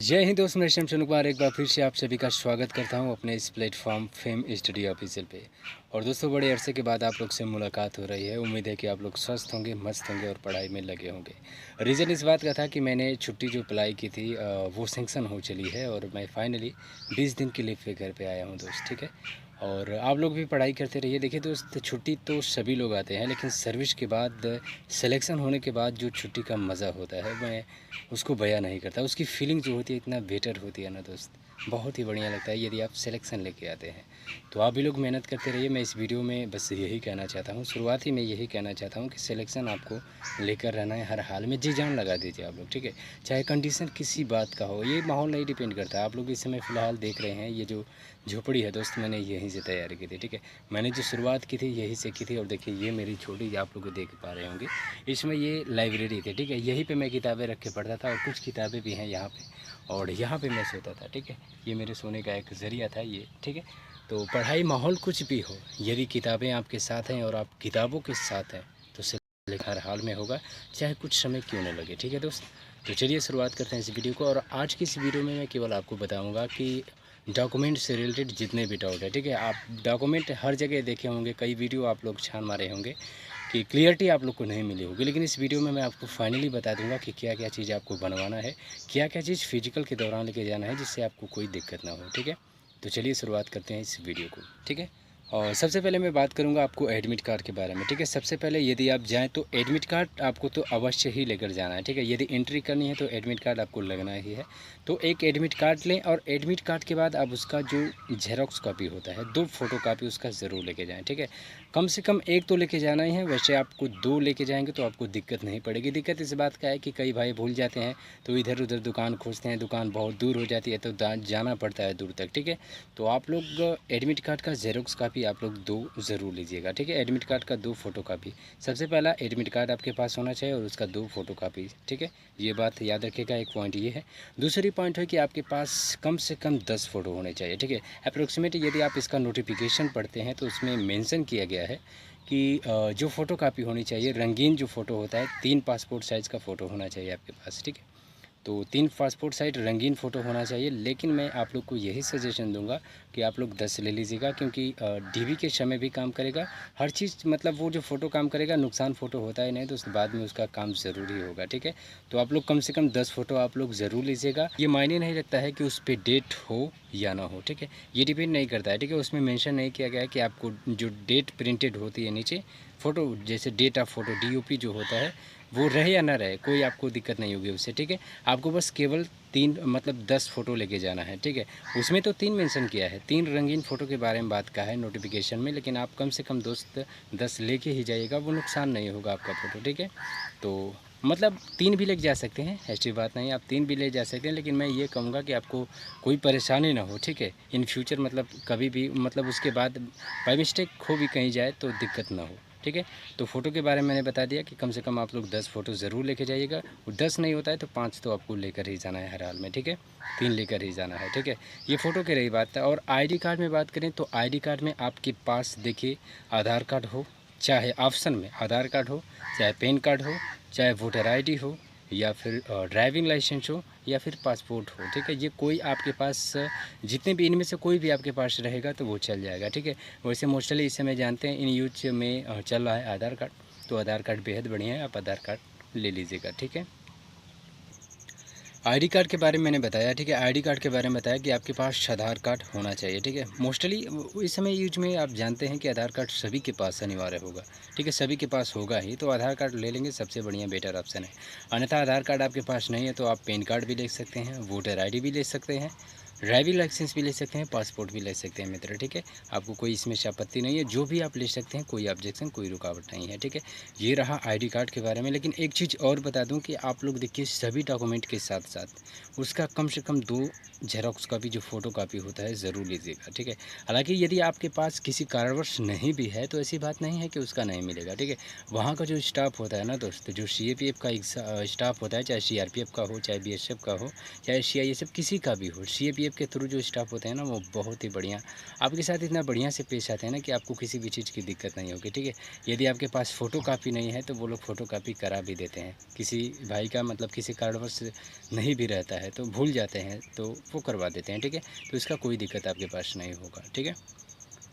जय हिंद दोस्त, मैं शमशेर कुमार एक बार फिर से आप सभी का स्वागत करता हूं अपने इस प्लेटफॉर्म फेम स्टडी ऑफिशियल पे। और दोस्तों, बड़े अरसे के बाद आप लोग से मुलाकात हो रही है। उम्मीद है कि आप लोग स्वस्थ होंगे, मस्त होंगे और पढ़ाई में लगे होंगे। रीज़न इस बात का था कि मैंने छुट्टी जो अप्लाई की थी वो सेंक्शन हो चली है और मैं फाइनली 20 दिन के लिए फिर घर पे आया हूँ दोस्त। ठीक है, और आप लोग भी पढ़ाई करते रहिए। देखिए दोस्त, छुट्टी तो सभी लोग आते हैं, लेकिन सर्विस के बाद, सिलेक्शन होने के बाद जो छुट्टी का मज़ा होता है मैं उसको बयां नहीं करता। उसकी फीलिंग जो होती है इतना बेटर होती है ना दोस्त, बहुत ही बढ़िया लगता है यदि आप सिलेक्शन लेके आते हैं। तो आप भी लोग मेहनत करते रहिए। मैं इस वीडियो में बस यही कहना चाहता हूँ, शुरुआत ही में यही कहना चाहता हूँ कि सिलेक्शन आपको लेकर रहना है हर हाल में। जी जान लगा दीजिए आप लोग, ठीक है। चाहे कंडीशन किसी बात का हो, ये माहौल नहीं डिपेंड करता। आप लोग इस समय फ़िलहाल देख रहे हैं ये जो झोपड़ी है दोस्त, मैंने यहीं से तैयार की थी। ठीक है, मैंने जो शुरुआत की थी यहीं से की थी। और देखिए ये मेरी छोटी, आप लोग देख पा रहे होंगे, इसमें ये लाइब्रेरी थी। ठीक है, यहीं पे मैं किताबें रख के पढ़ता था और कुछ किताबें भी हैं यहाँ पे, और यहाँ पे मैं सोता था। ठीक है, ये मेरे सोने का एक ज़रिया था ये। ठीक है, तो पढ़ाई माहौल कुछ भी हो, यदि किताबें आपके साथ हैं और आप किताबों के साथ हैं तो सिर्फ हर हाल में होगा, चाहे कुछ समय क्यों न लगे। ठीक है दोस्त, तो चलिए शुरुआत करते हैं इस वीडियो को। और आज की इस वीडियो में मैं केवल आपको बताऊँगा कि डॉक्यूमेंट से रिलेटेड जितने भी डाउट है। ठीक है, आप डॉक्यूमेंट हर जगह देखे होंगे, कई वीडियो आप लोग छान मारे होंगे कि क्लियरिटी आप लोग को नहीं मिली होगी, लेकिन इस वीडियो में मैं आपको फाइनली बता दूंगा कि क्या क्या चीज़ आपको बनवाना है, क्या क्या चीज़ फिजिकल के दौरान लेके जाना है, जिससे आपको कोई दिक्कत ना हो। ठीक है, तो चलिए शुरुआत करते हैं इस वीडियो को। ठीक है, और सबसे पहले मैं बात करूंगा आपको एडमिट कार्ड के बारे में। ठीक है, सबसे पहले यदि आप जाएँ तो एडमिट कार्ड आपको तो अवश्य ही लेकर जाना है। ठीक है, यदि एंट्री करनी है तो एडमिट कार्ड आपको लगना ही है। तो एक एडमिट कार्ड लें, और एडमिट कार्ड के बाद आप उसका जो जेरोक्स कॉपी होता है, 2 फोटो कापी उसका ज़रूर लेके जाएँ। ठीक है, कम से कम एक तो लेके जाना ही है। वैसे आपको 2 लेके जाएंगे तो आपको दिक्कत नहीं पड़ेगी। दिक्कत इस बात का है कि कई भाई भूल जाते हैं तो इधर उधर दुकान खोजते हैं, दुकान बहुत दूर हो जाती है तो जाना पड़ता है दूर तक। ठीक है, तो आप लोग एडमिट कार्ड का जेरोक्स कापी आप लोग 2 ज़रूर लीजिएगा। ठीक है, एडमिट कार्ड का 2 फोटो कापी, सबसे पहला एडमिट कार्ड आपके पास होना चाहिए और उसका 2 फोटो कापी। ठीक है, ये बात याद रखिएगा, एक पॉइंट ये है। दूसरी पॉइंट है कि आपके पास कम से कम 10 फ़ोटो होने चाहिए। ठीक है, अप्रोक्सीमेट यदि आप इसका नोटिफिकेशन पढ़ते हैं तो उसमें मेंशन किया गया है कि जो फ़ोटो कापी होनी चाहिए, रंगीन जो फ़ोटो होता है, 3 पासपोर्ट साइज़ का फ़ोटो होना चाहिए आपके पास। ठीक है, तो 3 पासपोर्ट साइज़ रंगीन फ़ोटो होना चाहिए। लेकिन मैं आप लोग को यही सजेशन दूंगा कि आप लोग 10 ले लीजिएगा, क्योंकि डीवी के समय भी काम करेगा। हर चीज़ मतलब वो जो फ़ोटो काम करेगा, नुकसान फ़ोटो होता है नहीं तो उसके बाद में उसका काम ज़रूरी होगा। ठीक है, तो आप लोग कम से कम 10 फ़ोटो आप लोग ज़रूर लीजिएगा। ये मायने नहीं रखता है कि उस पर डेट हो या ना हो। ठीक है, ये डिपेंड नहीं करता है। ठीक है, उसमें मेंशन नहीं किया गया है कि आपको जो डेट प्रिंटेड होती है नीचे फ़ोटो, जैसे डेट ऑफ फ़ोटो DOP जो होता है वो रहे या ना रहे, कोई आपको दिक्कत नहीं होगी उससे। ठीक है, आपको बस केवल 3 मतलब 10 फ़ोटो लेके जाना है। ठीक है, उसमें तो 3 मेंशन किया है, 3 रंगीन फ़ोटो के बारे में बात का है नोटिफिकेशन में, लेकिन आप कम से कम दोस्त 10 लेके ही जाइएगा, वो नुकसान नहीं होगा आपका फ़ोटो। ठीक है, तो मतलब 3 भी लेके जा सकते हैं, ऐसी बात नहीं, आप 3 भी ले जा सकते हैं, लेकिन मैं ये कहूँगा कि आपको कोई परेशानी ना हो। ठीक है, इन फ्यूचर मतलब कभी भी मतलब उसके बाद बाई मिस्टेक खो भी कहीं जाए तो दिक्कत ना हो। ठीक है, तो फ़ोटो के बारे में मैंने बता दिया कि कम से कम आप लोग 10 फ़ोटो ज़रूर लेके जाइएगा। और 10 नहीं होता है तो 5 तो आपको लेकर ही जाना है हर हाल में। ठीक है, 3 लेकर ही जाना है। ठीक है, ये फ़ोटो की रही बात है। और आईडी कार्ड में बात करें तो आईडी कार्ड में आपके पास देखिए आधार कार्ड हो, चाहे ऑप्शन में आधार कार्ड हो, चाहे पैन कार्ड हो, चाहे वोटर ID हो, या फिर ड्राइविंग लाइसेंस हो, या फिर पासपोर्ट हो। ठीक है, ये कोई आपके पास जितने भी इनमें से कोई भी आपके पास रहेगा तो वो चल जाएगा। ठीक है, वैसे मोस्टली इस समय जानते हैं इन यूज में चल रहा है आधार कार्ड, तो आधार कार्ड बेहद बढ़िया है, आप आधार कार्ड ले लीजिएगा। ठीक है, आईडी कार्ड के बारे में मैंने बताया। ठीक है, आईडी कार्ड के बारे में बताया कि आपके पास आधार कार्ड होना चाहिए। ठीक है, मोस्टली इस समय यूज में आप जानते हैं कि आधार कार्ड सभी के पास अनिवार्य होगा। ठीक है, सभी के पास होगा ही, तो आधार कार्ड ले लेंगे, सबसे बढ़िया बेटर ऑप्शन है। अन्यथा आधार कार्ड आपके पास नहीं है तो आप पैन कार्ड भी ले सकते हैं, वोटर ID भी ले सकते हैं, ड्राइविंग लाइसेंस भी ले सकते हैं, पासपोर्ट भी ले सकते हैं मित्र। ठीक है, आपको कोई इसमें आपत्ति नहीं है, जो भी आप ले सकते हैं, कोई ऑब्जेक्शन, कोई रुकावट नहीं है। ठीक है, ये रहा आईडी कार्ड के बारे में। लेकिन एक चीज़ और बता दूं कि आप लोग देखिए सभी डॉक्यूमेंट के साथ साथ उसका कम से कम 2 जेरोक्स का भी जो फ़ोटो कापी होता है ज़रूर लीजिएगा। ठीक है, हालांकि यदि आपके पास किसी कारणवश नहीं भी है तो ऐसी बात नहीं है कि उसका नहीं मिलेगा। ठीक है, वहाँ का जो स्टाफ होता है ना दोस्त, जो CAPF का स्टाफ होता है, चाहे CRPF का हो, चाहे BSF का हो, चाहे CISF किसी का भी हो, CAPF सीएफ के थ्रू जो स्टाफ होते हैं ना, वो बहुत ही बढ़िया आपके साथ इतना बढ़िया से पेश आते हैं ना कि आपको किसी भी चीज़ की दिक्कत नहीं होगी, ठीक है। यदि आपके पास फ़ोटो कापी नहीं है तो वो लोग फ़ोटो कापी करा भी देते हैं। किसी भाई का मतलब किसी कारणवश नहीं भी रहता है तो भूल जाते हैं तो वो करवा देते हैं, ठीक है। तो इसका कोई दिक्कत आपके पास नहीं होगा, ठीक है।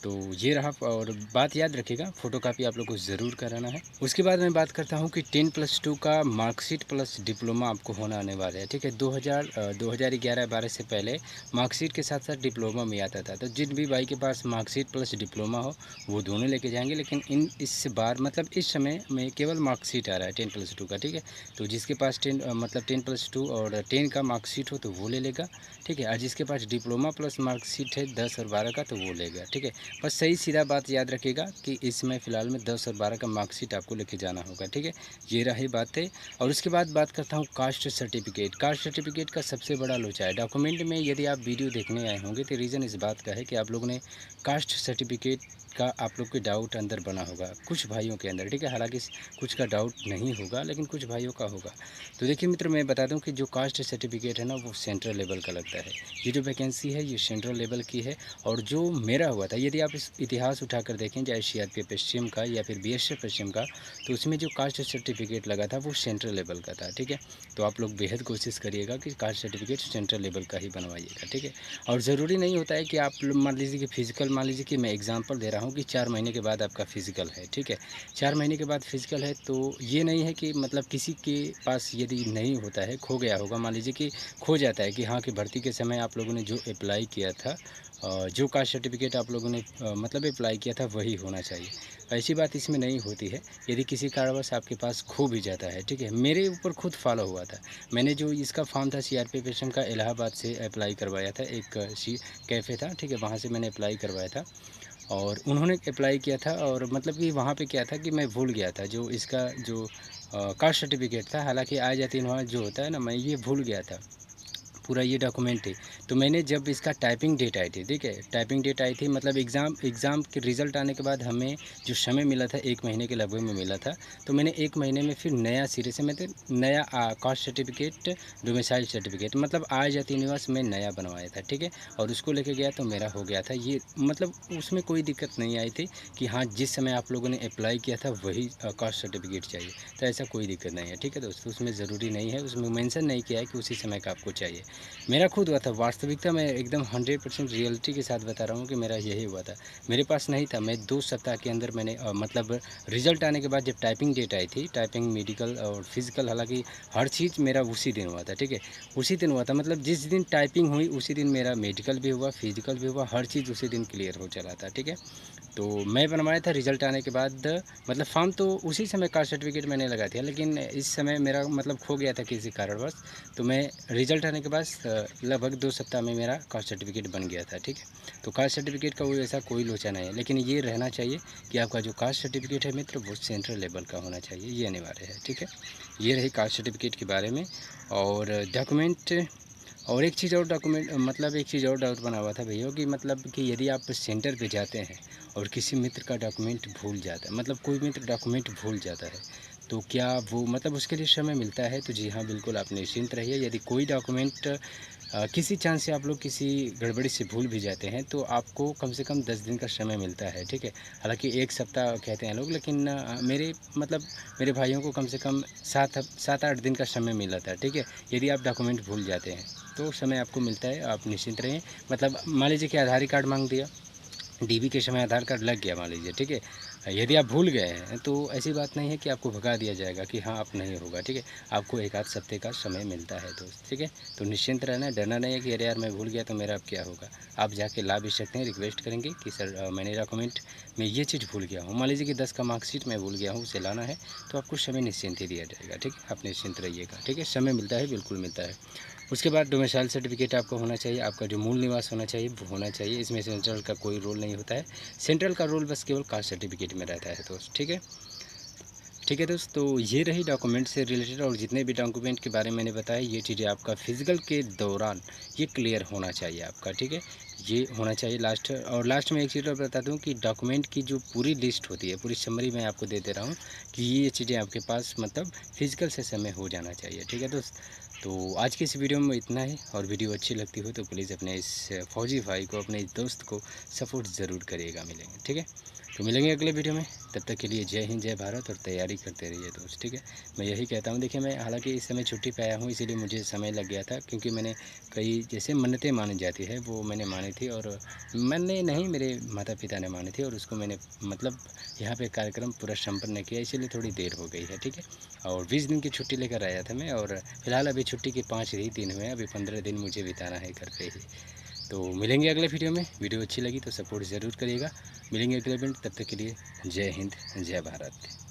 तो ये रहा, और बात याद रखिएगा, फ़ोटोकॉपी आप लोग को ज़रूर कराना है। उसके बाद मैं बात करता हूँ कि 10+2 का मार्कशीट प्लस डिप्लोमा आपको होना आने वाला है, ठीक है। 2011-12 से पहले मार्कशीट के साथ साथ डिप्लोमा भी आता था। तो जिन भी भाई के पास मार्कशीट प्लस डिप्लोमा हो वो दोनों लेके जाएंगे, लेकिन इस बार मतलब इस समय में केवल मार्कशीट आ रहा है 10+2 का, ठीक है। तो जिसके पास 10+2 और 10 का मार्कशीट हो तो वो ले लेगा, ठीक है। और जिसके पास डिप्लोमा प्लस मार्कशीट है 10 और 12 का तो वो लेगा, ठीक है। बस सही सीधा बात याद रखिएगा कि इसमें फ़िलहाल में 10 और 12 का मार्कशीट आपको लेके जाना होगा, ठीक है। ये रही बातें। और उसके बाद बात करता हूँ कास्ट सर्टिफिकेट। कास्ट सर्टिफिकेट का सबसे बड़ा लोचा है डॉक्यूमेंट में। यदि आप वीडियो देखने आए होंगे तो रीज़न इस बात का है कि आप लोगों ने कास्ट सर्टिफिकेट का आप लोग के डाउट अंदर बना होगा कुछ भाइयों के अंदर, ठीक है। हालांकि कुछ का डाउट नहीं होगा लेकिन कुछ भाइयों का होगा। तो देखिए मित्र, मैं बता दूं कि जो कास्ट सर्टिफिकेट है ना वो सेंट्रल लेवल का लगता है। ये जो वैकेंसी है ये सेंट्रल लेवल की है। और जो मेरा हुआ था, यदि आप इस इतिहास उठाकर देखें चाहे सीआरपीएफ पश्चिम का या फिर बीएसएफ पश्चिम का, तो उसमें जो कास्ट सर्टिफिकेट लगा था वो सेंट्रल लेवल का था, ठीक है। तो आप लोग बेहद कोशिश करिएगा कि कास्ट सर्टिफिकेट सेंट्रल लेवल का ही बनवाइएगा, ठीक है। और ज़रूरी नहीं होता है कि आप मान लीजिए कि फिजिकल, मान लीजिए कि मैं एग्जांपल दे रहा हूँ कि 4 महीने के बाद आपका फिजिकल है, ठीक है। 4 महीने के बाद फिजिकल है तो ये नहीं है कि मतलब किसी के पास यदि नहीं होता है, खो गया होगा, मान लीजिए कि खो जाता है कि हाँ कि भर्ती के समय आप लोगों ने जो अप्लाई किया था, जो कास्ट सर्टिफिकेट आप लोगों ने मतलब अप्लाई किया था वही होना चाहिए। ऐसी बात इसमें नहीं होती है। यदि किसी कारणवश आपके पास खो भी जाता है, ठीक है। मेरे ऊपर खुद फॉलो हुआ था। मैंने जो इसका फॉर्म था सीआरपीएफ पश्चिम का, इलाहाबाद से अप्लाई करवाया था। एक कैफ़े था, ठीक है, वहाँ से मैंने अप्लाई करवाया था और उन्होंने अप्लाई किया था। और मतलब कि वहाँ पे क्या था कि मैं भूल गया था जो इसका जो कास्ट सर्टिफिकेट था, हालांकि आ जाती वहाँ जो होता है ना, मैं ये भूल गया था पूरा ये डॉक्यूमेंट है। तो मैंने जब इसका टाइपिंग डेट आई थी, ठीक है, टाइपिंग डेट आई थी, मतलब एग्ज़ाम के रिज़ल्ट आने के बाद हमें जो समय मिला था 1 महीने के लगभग में मिला था। तो मैंने 1 महीने में फिर नया सिरे से मतलब नया कास्ट सर्टिफिकेट, डोमिसाइल सर्टिफिकेट मतलब आय जाति निवास में नया बनवाया था, ठीक है। और उसको लेके गया तो मेरा हो गया था ये, मतलब उसमें कोई दिक्कत नहीं आई थी कि हाँ जिस समय आप लोगों ने अप्लाई किया था वही कास्ट सर्टिफिकेट चाहिए। तो ऐसा कोई दिक्कत नहीं है, ठीक है दोस्तों। उसमें ज़रूरी नहीं है, उसमें मेंशन नहीं किया है कि उसी समय का आपको चाहिए। मेरा खुद हुआ था, वास्तविकता में एकदम 100% रियलिटी के साथ बता रहा हूँ कि मेरा यही हुआ था। मेरे पास नहीं था, मैं 2 सप्ताह के अंदर मैंने मतलब रिज़ल्ट आने के बाद जब टाइपिंग डेट आई थी, टाइपिंग, मेडिकल और फिज़िकल, हालांकि हर चीज़ मेरा उसी दिन हुआ था, ठीक है। उसी दिन हुआ था, मतलब जिस दिन टाइपिंग हुई उसी दिन मेरा मेडिकल भी हुआ, फिज़िकल भी हुआ, हर चीज़ उसी दिन क्लियर हो चला था, ठीक है। तो मैं बनवाया था रिज़ल्ट आने के बाद, मतलब फॉर्म तो उसी समय कास्ट सर्टिफिकेट मैंने लगा दिया, लेकिन इस समय मेरा मतलब खो गया था किसी कारणवश। तो मैं रिज़ल्ट आने के बाद लगभग 2 सप्ताह में मेरा कास्ट सर्टिफिकेट बन गया था, ठीक है। तो कास्ट सर्टिफिकेट का वो ऐसा कोई लोचा नहीं है, लेकिन ये रहना चाहिए कि आपका जो कास्ट सर्टिफिकेट है मित्र वो सेंट्रल लेवल का होना चाहिए, ये अनिवार्य है, ठीक है। ये रही कास्ट सर्टिफिकेट के बारे में। और डॉक्यूमेंट, और एक चीज़ और डॉक्यूमेंट, मतलब एक चीज़ और डाउट बना हुआ था भैया कि मतलब कि यदि आप सेंटर पे जाते हैं और किसी मित्र का डॉक्यूमेंट भूल जाता है, मतलब कोई मित्र डॉक्यूमेंट भूल जाता है, तो क्या वो मतलब उसके लिए समय मिलता है? तो जी हाँ, बिल्कुल आप निश्चिंत रहिए। यदि कोई डॉक्यूमेंट किसी चांस से आप लोग किसी गड़बड़ी से भूल भी जाते हैं तो आपको कम से कम 10 दिन का समय मिलता है, ठीक है। हालांकि 1 सप्ताह कहते हैं लोग, लेकिन मेरे मतलब मेरे भाइयों को कम से कम 7-8 दिन का समय मिला था, ठीक है। यदि आप डॉक्यूमेंट भूल जाते हैं तो समय आपको मिलता है, आप निश्चिंत रहें। मतलब मान लीजिए कि आधार कार्ड मांग दिया, डीबी के समय आधार कार्ड लग गया मान लीजिए, ठीक है। यदि आप भूल गए हैं तो ऐसी बात नहीं है कि आपको भगा दिया जाएगा कि हाँ अब नहीं होगा, ठीक है। आपको 1 आध सप्ते का समय मिलता है दोस्त, ठीक है। तो निश्चिंत रहना, डरना नहीं है कि अरे यार मैं भूल गया तो मेरा अब क्या होगा। आप जाके ला भी सकते हैं, रिक्वेस्ट करेंगे कि सर मैंने डॉक्यूमेंट में ये चीज़ भूल गया हूँ, मान लीजिए कि 10 का मार्कशीट मैं भूल गया हूँ, उसे लाना है, तो आपको समय निश्चिंत ही दिया जाएगा, ठीक है। आप निश्चिंत रहिएगा, ठीक है। समय मिलता है, बिल्कुल मिलता है। उसके बाद डोमिसाइल सर्टिफिकेट आपका होना चाहिए, आपका जो मूल निवास होना चाहिए वो होना चाहिए। इसमें सेंट्रल का कोई रोल नहीं होता है, सेंट्रल का रोल बस केवल कास्ट सर्टिफिकेट में रहता है दोस्त, ठीक है। ठीक है दोस्त, तो ये रही डॉक्यूमेंट से रिलेटेड, और जितने भी डॉक्यूमेंट के बारे में मैंने बताया ये चीज़ें आपका फिजिकल के दौरान ये क्लियर होना चाहिए आपका, ठीक है। ये होना चाहिए लास्ट। और लास्ट में एक चीज़ और बता दूं कि डॉक्यूमेंट की जो पूरी लिस्ट होती है, पूरी समरी मैं आपको दे दे रहा हूँ कि ये चीज़ें आपके पास मतलब फिजिकल से समय हो जाना चाहिए, ठीक है दोस्त। तो आज की इस वीडियो में इतना ही, और वीडियो अच्छी लगती हो तो प्लीज़ अपने इस फौजी भाई को, अपने इस दोस्त को सपोर्ट ज़रूर करिएगा। मिलेंगे, ठीक है। तो मिलेंगे अगले वीडियो में, तब तक के लिए जय हिंद जय भारत, और तैयारी करते रहिए दोस्त, ठीक है। मैं यही कहता हूँ। देखिए, मैं हालांकि इस समय छुट्टी पे आया हूँ, इसीलिए मुझे समय लग गया था, क्योंकि मैंने कई जैसे मन्नतें मानी जाती है वो मैंने मानी थी, और मैंने नहीं, मेरे माता पिता ने मानी थी, और उसको मैंने मतलब यहाँ पे कार्यक्रम पूरा संपन्न किया, इसीलिए थोड़ी देर हो गई है, ठीक है। और 20 दिन की छुट्टी लेकर आया था मैं, और फिलहाल अभी छुट्टी के 5 ही दिन हुए हैं, अभी 15 दिन मुझे बिताना है घर पे ही। तो मिलेंगे अगले वीडियो में। वीडियो अच्छी लगी तो सपोर्ट ज़रूर करिएगा। मिलेंगे अगले वीडियो, तब तक के लिए जय हिंद जय भारत।